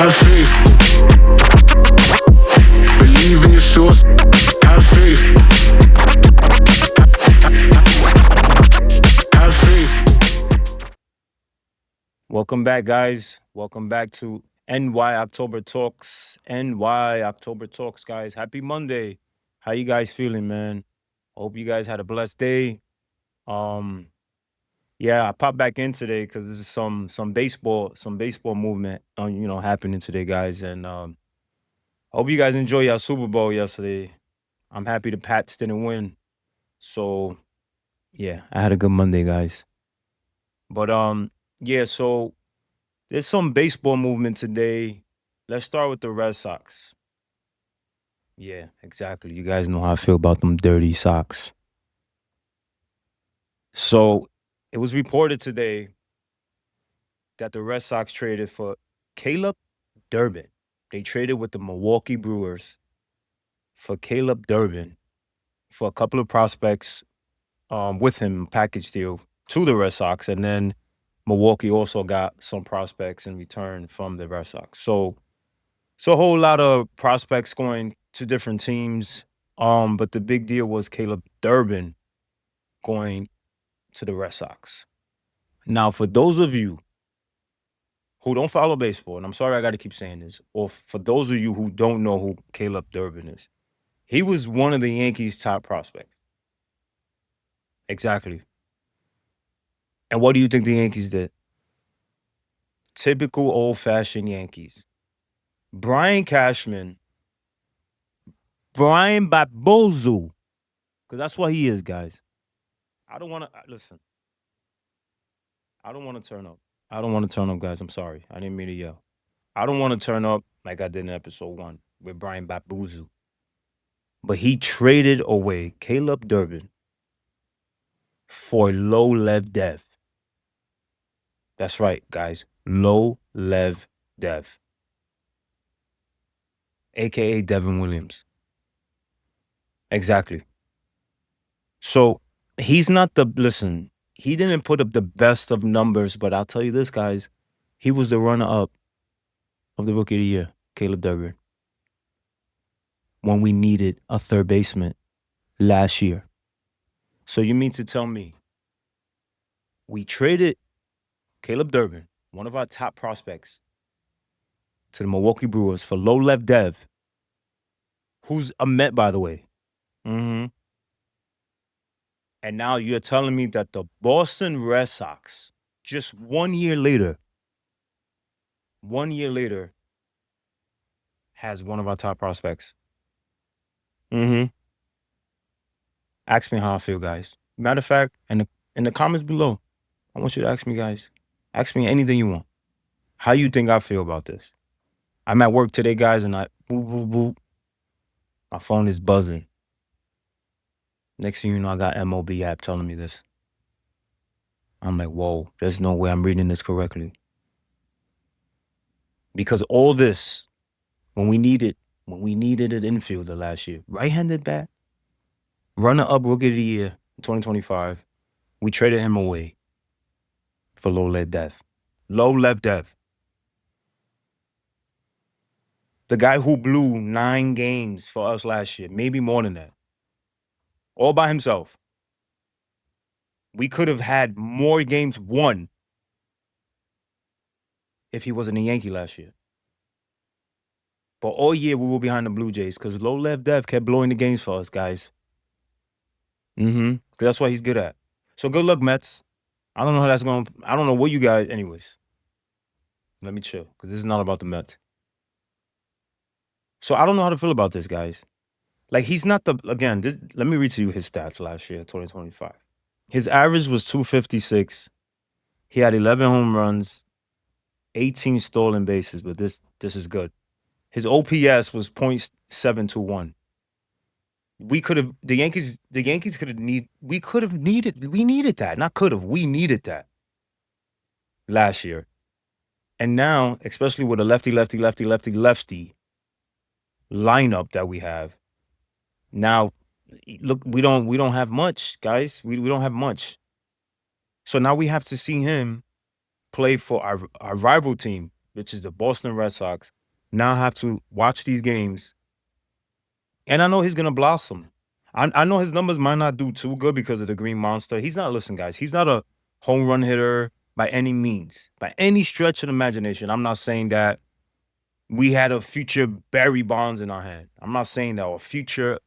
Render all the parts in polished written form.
Have faith. Believe in your source. Have faith. Have faith. Welcome back, guys. Welcome back to NY October Talks. NY October Talks, guys. Happy Monday. How you guys feeling, man? Hope you guys had a blessed day. Yeah, I popped back in today because there's some baseball movement happening today, guys. And hope you guys enjoy your Super Bowl yesterday. I'm happy the Pats didn't win. So yeah, I had a good Monday, guys. But yeah, so there's some baseball movement today. Let's start with the Red Sox. Yeah, exactly. You guys know how I feel about them dirty Sox. So it was reported today that the Red Sox traded for Caleb DURBIN. They traded with the Milwaukee Brewers for Caleb DURBIN for a couple of prospects with him, package deal to the Red Sox. And then Milwaukee also got some prospects in return from the Red Sox. So a whole lot of prospects going to different teams. But the big deal was Caleb DURBIN going to the Red Sox. Now, for those of you who don't follow baseball, and I'm sorry I got to keep saying this, or for those of you who don't know who Caleb DURBIN is, he was one of the Yankees' top prospects. Exactly. And what do you think the Yankees did? Typical old-fashioned Yankees. Brian Cashman, Brian Babozu, because that's what he is, guys. I don't want to listen. I don't want to turn up. I don't want to turn up, guys. I'm sorry. I didn't mean to yell. I don't want to turn up like I did in episode 1 with Brian Babozu. But he traded away Caleb DURBIN for low lev dev. That's right, guys. Low lev dev. AKA Devin Williams. Exactly. So he's not listen, he didn't put up the best of numbers, but I'll tell you this, guys. He was the runner-up of the Rookie of the Year, Caleb DURBIN, when we needed a third baseman last year. So you mean to tell me we traded Caleb DURBIN, one of our top prospects, to the Milwaukee Brewers for low lev dev, who's a Met, by the way. Mm-hmm. And now you're telling me that the Boston Red Sox, just 1 year later, has one of our top prospects. Mm-hmm. Ask me how I feel, guys. Matter of fact, in the comments below, I want you to ask me, guys. Ask me anything you want. How you think I feel about this? I'm at work today, guys, and boop, boop, boop. My phone is buzzing. Next thing you know, I got MLB app telling me this. I'm like, whoa, there's no way I'm reading this correctly. Because all this, when we needed an infielder last year, right-handed bat, runner-up Rookie of the Year in 2025, we traded him away for low lev dev. Low lev dev. The guy who blew 9 games for us last year, maybe more than that, all by himself. We could have had more games won if he wasn't a Yankee last year. But all year we were behind the Blue Jays because low lev dev kept blowing the games for us, guys. Mm-hmm. Because that's what he's good at. So good luck, Mets. I don't know how that's going. I don't know what you guys. Anyways, let me chill because this is not about the Mets. So I don't know how to feel about this, guys. Like he's not again. Let me read to you his stats last year, 2025. His average was 256. He had 11 home runs, 18 stolen bases, but this is good. His OPS was .721. We needed that last year. And now, especially with a lefty lineup that we have, now look, we don't have much, guys. We don't have much. So now we have to see him play for our rival team, which is the Boston Red Sox, now have to watch these games. And I know he's gonna blossom. I know his numbers might not do too good because of the Green Monster. He's not, listen, guys, he's not a home run hitter by any means, by any stretch of the imagination. I'm not saying that we had a future Barry Bonds in our hand. I'm not saying that, or a future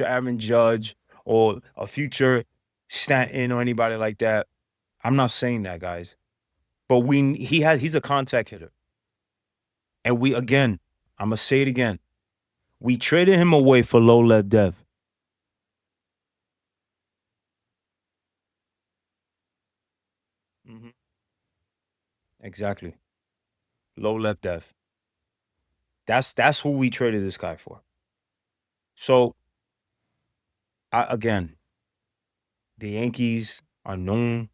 Aaron Judge, or a future Stanton, or anybody like that. I'm not saying that, guys. But he's a contact hitter. And I'm gonna say it again. We traded him away for low lev dev. Mhm. Exactly. Low lev dev. That's who we traded this guy for. So again, the Yankees are known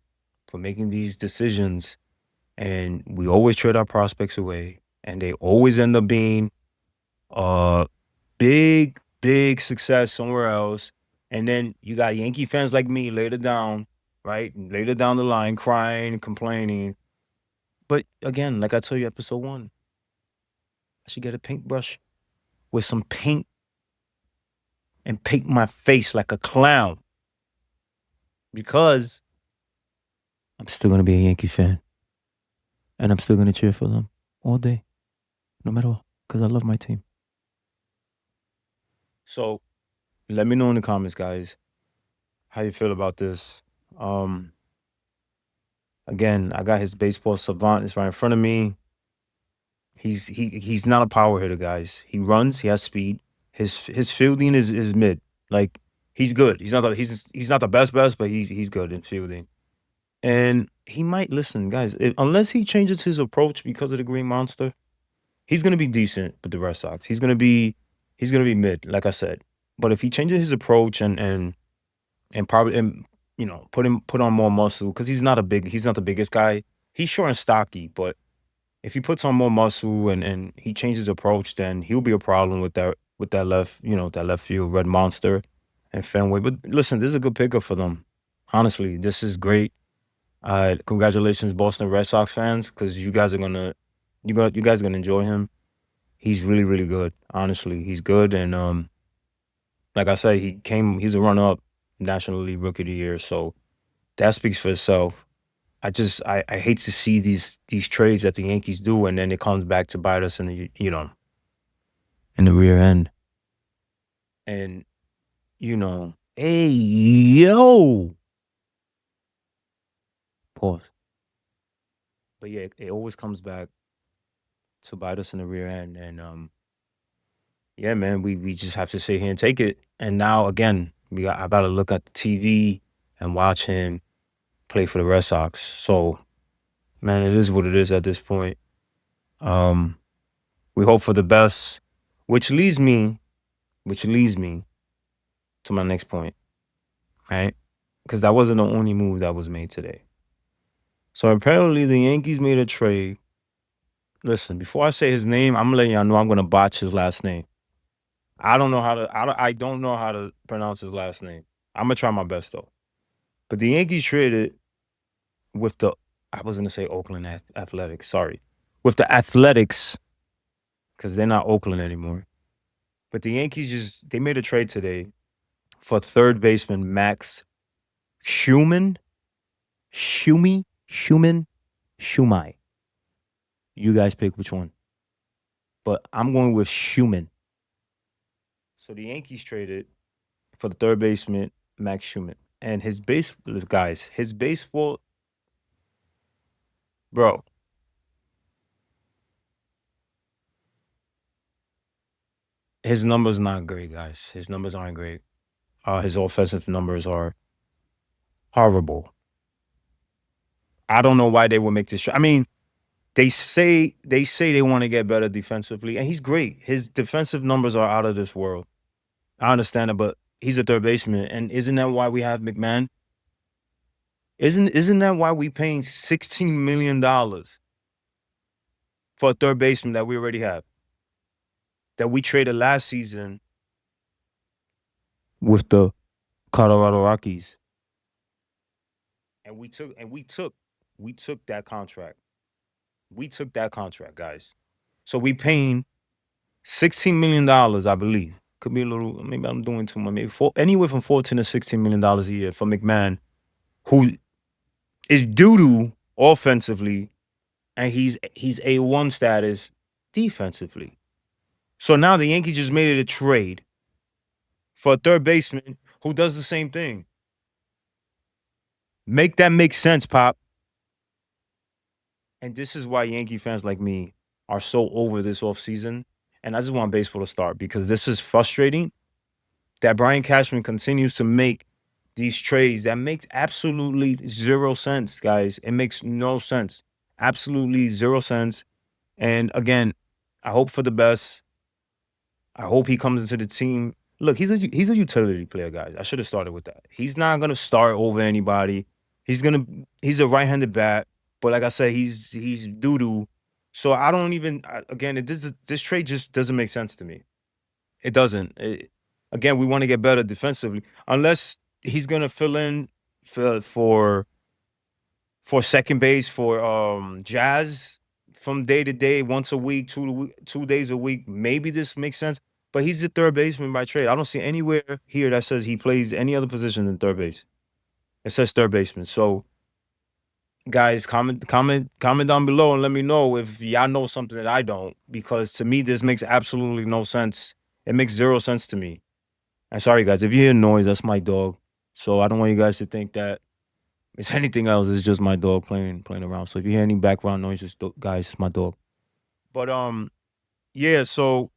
for making these decisions, and we always trade our prospects away, and they always end up being a big success somewhere else. And then you got Yankee fans like me later down, right? Later down the line, crying, complaining. But again, like I told you, episode 1, I should get a paintbrush with some paint and paint my face like a clown, because I'm still gonna be a Yankee fan, and I'm still gonna cheer for them all day, no matter what, because I love my team. So let me know in the comments, guys, how you feel about this. Um, Again, I got his baseball savant. It's right in front of me. He's not a power hitter, guys. He runs. He has speed. His fielding is mid. Like, he's good. He's not the best, but he's good in fielding. And he might, listen, guys. Unless he changes his approach because of the Green Monster, he's gonna be decent with the Red Sox. He's gonna be mid, like I said. But if he changes his approach and probably, and put on more muscle, because he's not the biggest guy. He's short and stocky, but if he puts on more muscle and he changes approach, then he'll be a problem with that left, that left field Red Monster and Fenway. But listen, this is a good pickup for them. Honestly, this is great. Congratulations, Boston Red Sox fans, because you guys are gonna enjoy him. He's really good. Honestly, he's good, and like I said, he's a runner up National League Rookie of the Year, so that speaks for itself. I hate to see these trades that the Yankees do, and then it comes back to bite us in the in the rear end. And hey, yo, pause. But yeah, it always comes back to bite us in the rear end, and yeah, man, we just have to sit here and take it. And now again, I got to look at the TV and watch him play for the Red Sox. So, man, it is what it is at this point. We hope for the best, which leads me to my next point, right? Because that wasn't the only move that was made today. So apparently the Yankees made a trade. Listen, before I say his name, I'm gonna let y'all know I'm gonna botch his last name. I don't know how to. I don't know how to pronounce his last name. I'm gonna try my best though. But the Yankees traded with the. I was gonna say Oakland Athletics. Sorry, with the Athletics, because they're not Oakland anymore. But the Yankees they made a trade today for third baseman Max Schumann. Schumann. You guys pick which one. But I'm going with Schumann. So the Yankees traded for the third baseman, Max Schumann. And his baseball, bro, his numbers not great, guys. His numbers aren't great. His offensive numbers are horrible. I don't know why they would make this. I mean, they say they want to get better defensively, and he's great. His defensive numbers are out of this world. I understand it, but he's a third baseman, and isn't that why we have McMahon? Isn't that why we paying $16 million for a third baseman that we already have? That we traded last season with the Colorado Rockies. And we took that contract. We took that contract, guys. So we paying $16 million, I believe. Could be a little, maybe I'm doing too much. Maybe anywhere from $14 to $16 million a year for McMahon, who is doo-doo offensively, and he's A1 status defensively. So now the Yankees just made it a trade for a third baseman who does the same thing. Make that make sense, Pop. And this is why Yankee fans like me are so over this offseason. And I just want baseball to start because this is frustrating that Brian Cashman continues to make these trades that makes absolutely zero sense, guys. It makes no sense. Absolutely zero sense. And again, I hope for the best. I hope he comes into the team. Look, he's a utility player, guys. I should have started with that. He's not gonna start over anybody. He's a right-handed bat, but like I said, he's doo-doo. So I don't even again, this trade just doesn't make sense to me. It doesn't. Again, we want to get better defensively. Unless he's gonna fill in for second base for Jazz from day to day, once a week, 2 days a week. Maybe this makes sense. But he's the third baseman by trade. I don't see anywhere here that says he plays any other position than third base. It says third baseman. So guys, comment down below and let me know if y'all know something that I don't. Because to me, this makes absolutely no sense. It makes zero sense to me. And sorry, guys, if you hear noise, that's my dog. So I don't want you guys to think that it's anything else. It's just my dog playing around. So if you hear any background noise, just guys, it's my dog. But yeah. So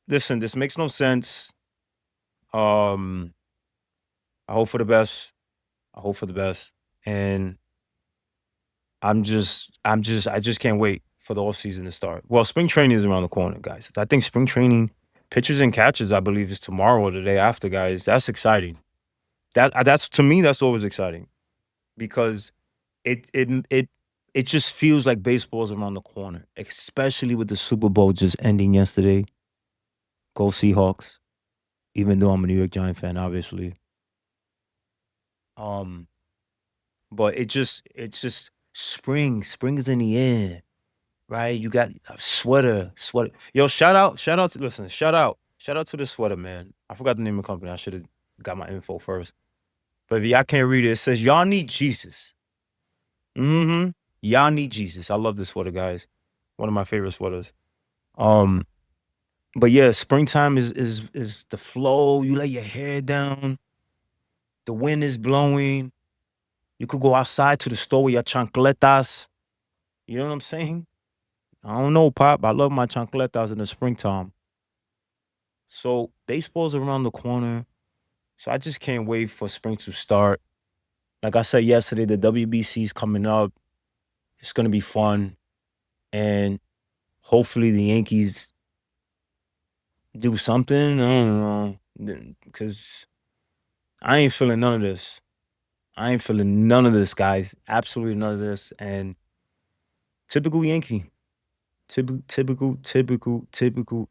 listen, this makes no sense. I hope for the best. I hope for the best, and I just can't wait for the off season to start. Well, spring training is around the corner, guys. I think spring training, pitchers and catchers, I believe, is tomorrow or the day after, guys. That's exciting. That's to me, that's always exciting because it it it it just feels like baseball's around the corner, especially with the Super Bowl just ending yesterday. Go Seahawks! Even though I'm a New York Giant fan, obviously. Um, but it's just spring. Spring is in the air, right? You got a sweater. Yo, shout out to listen, shout out to the sweater, man. I forgot the name of the company. I should have got my info first. But if y'all can't read it, it says y'all need Jesus. Mm-hmm. Y'all need Jesus. I love this sweater, guys. One of my favorite sweaters. Um, but yeah, springtime is the flow. You lay your hair down. The wind is blowing. You could go outside to the store with your chancletas. You know what I'm saying? I don't know, Pop. I love my chancletas in the springtime. So baseball's around the corner. So I just can't wait for spring to start. Like I said yesterday, the WBC is coming up. It's gonna be fun. And hopefully the Yankees do something. I don't know. Because I ain't feeling none of this. I ain't feeling none of this, guys. Absolutely none of this. And typical Yankee. Typical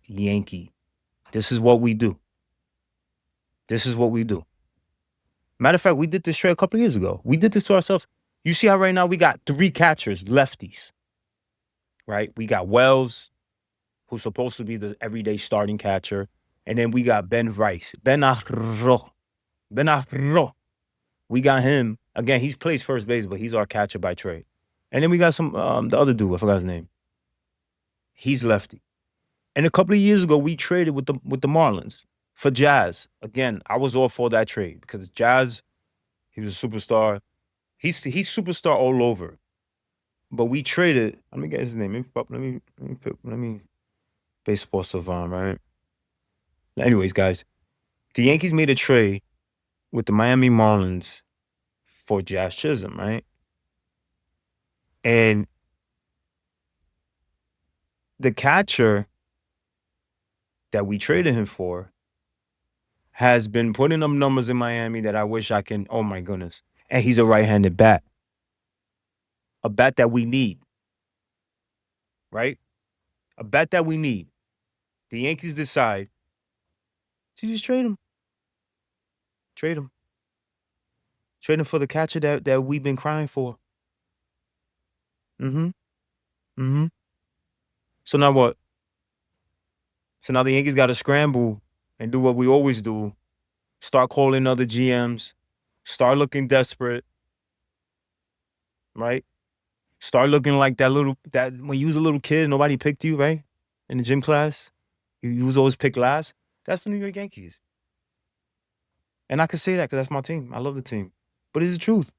Yankee. This is what we do. This is what we do. Matter of fact, we did this trade a couple of years ago. We did this to ourselves. You see how right now we got 3 catchers, lefties, right? We got Wells, who's supposed to be the everyday starting catcher. And then we got Ben Rice. Ben Arro. We got him. Again, he plays first base, but he's our catcher by trade. And then we got some the other dude, I forgot his name. He's lefty. And a couple of years ago, we traded with the Marlins for Jazz. Again, I was all for that trade because Jazz, he was a superstar. He's superstar all over. But we traded. Let me get his name. Let me baseball savant, right? Anyways, guys, the Yankees made a trade with the Miami Marlins for Jazz Chisholm, right? And the catcher that we traded him for has been putting up numbers in Miami that I wish I can. Oh my goodness. And he's a right-handed bat. A bat that we need. Right? A bat that we need. The Yankees decide to just trade him. Trade him. Trade him for the catcher that we've been crying for. Mm-hmm. Mm-hmm. So now what? So now the Yankees got to scramble and do what we always do: start calling other GMs, start looking desperate, right? Start looking like that when you was a little kid, nobody picked you, right? In the gym class, you was always picked last. That's the New York Yankees, and I can say that because that's my team. I love the team, but it's the truth.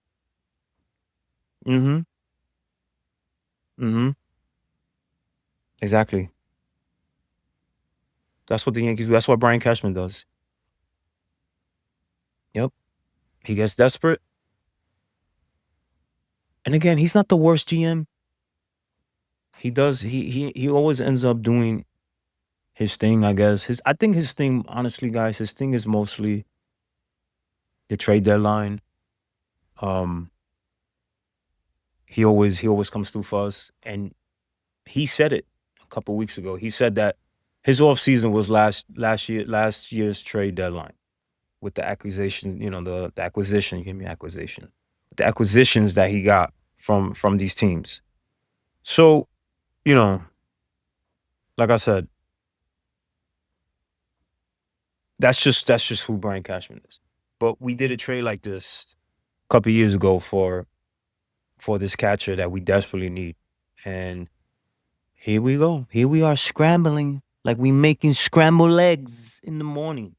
Mm-hmm. Mm-hmm. Exactly. That's what the Yankees do. That's what Brian Cashman does. Yep. He gets desperate. And again, he's not the worst GM. He does he always ends up doing his thing, I guess. I think his thing, honestly, guys, his thing is mostly the trade deadline. Um he always comes through for us. And he said it a couple weeks ago. He said that his off season was last year's trade deadline with the acquisition, the acquisition, give me acquisition. The acquisitions that he got from these teams. So, you know, like I said, that's just who Brian Cashman is. But we did a trade like this a couple years ago for this catcher that we desperately need. And here we go. Here we are scrambling like we making scrambled eggs in the morning.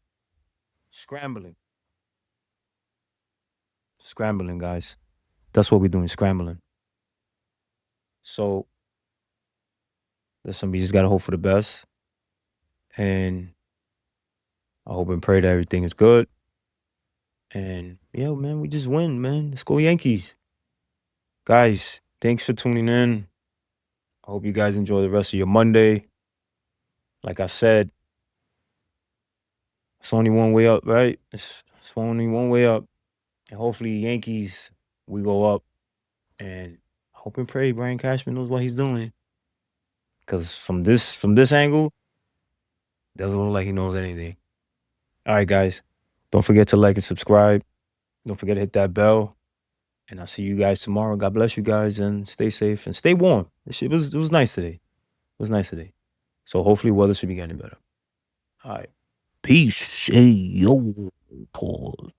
Scrambling. Scrambling, guys. That's what we're doing, scrambling. So listen, we just gotta hope for the best. And I hope and pray that everything is good. And yeah, man, we just win, man. Let's go Yankees. Guys, thanks for tuning in. I hope you guys enjoy the rest of your Monday. Like I said, it's only one way up, right? It's only one way up. And hopefully Yankees, we go up. And I hope and pray Brian Cashman knows what he's doing. Because from this angle, doesn't look like he knows anything. All right, guys. Don't forget to like and subscribe. Don't forget to hit that bell. And I'll see you guys tomorrow. God bless you guys and stay safe and stay warm. It was nice today. It was nice today. So hopefully weather should be getting better. All right. Peace. Hey, yo. Pause.